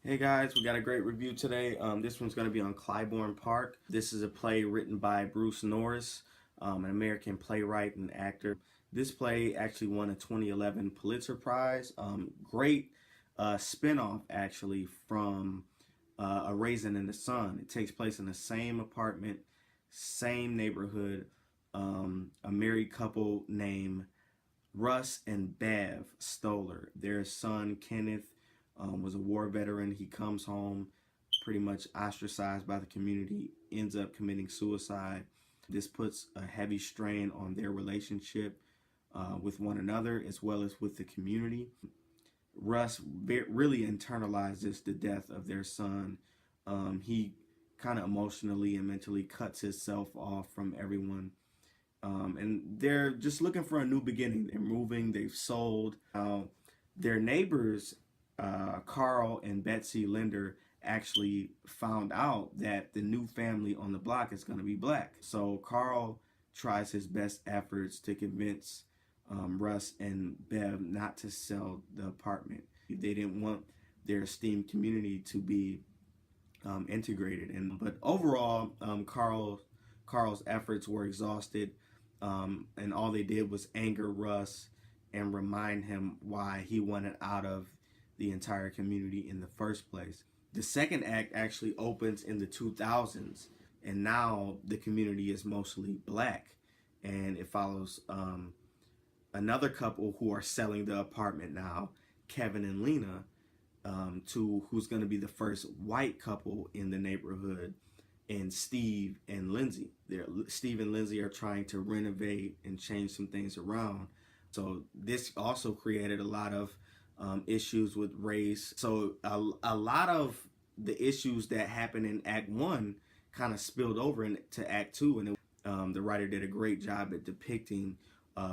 Hey guys, we got a great review today. This one's going to be on Clybourne Park. This is a play written by Bruce Norris, an American playwright and actor. This play actually won a 2011 Pulitzer Prize. Great spinoff actually from A Raisin in the Sun. It takes place in the same apartment, same neighborhood. A married couple named Russ and Bev Stoller. Their son Kenneth was a war veteran. He comes home pretty much ostracized by the community, ends up committing suicide. This puts a heavy strain on their relationship with one another as well as with the community. Russ really internalizes the death of their son. He kind of emotionally and mentally cuts himself off from everyone. And they're just looking for a new beginning. They're moving, they've sold. Their neighbors, Carl and Betsy Linder, actually found out that the new family on the block is going to be black. So Carl tries his best efforts to convince Russ and Bev not to sell the apartment. They didn't want their esteemed community to be integrated. But overall, Carl's efforts were exhausted, and all they did was anger Russ and remind him why he wanted out of the entire community in the first place. The second act actually opens in the 2000s, and now the community is mostly black, and it follows another couple who are selling the apartment now, Kevin and Lena, to who's going to be the first white couple in the neighborhood, and Steve and Lindsay. Steve and Lindsay are trying to renovate and change some things around. So this also created a lot of issues with race. So a lot of the issues that happened in Act 1 kind of spilled over into Act 2, and the writer did a great job at depicting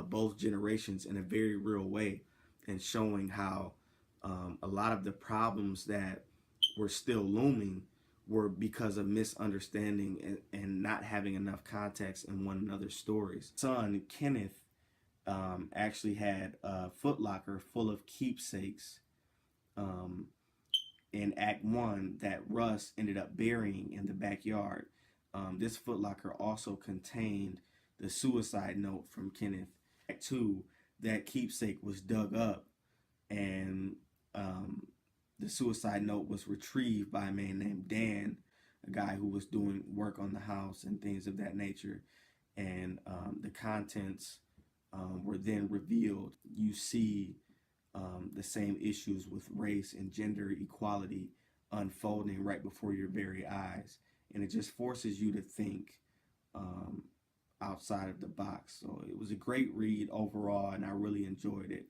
both generations in a very real way and showing how a lot of the problems that were still looming were because of misunderstanding and not having enough context in one another's stories. Son, Kenneth, actually had a footlocker full of keepsakes in Act 1 that Russ ended up burying in the backyard. This footlocker also contained the suicide note from Kenneth. Act 2, that keepsake was dug up, and the suicide note was retrieved by a man named Dan, a guy who was doing work on the house and things of that nature. And the contents were then revealed. You see the same issues with race and gender equality unfolding right before your very eyes. And it just forces you to think outside of the box. So it was a great read overall, and I really enjoyed it.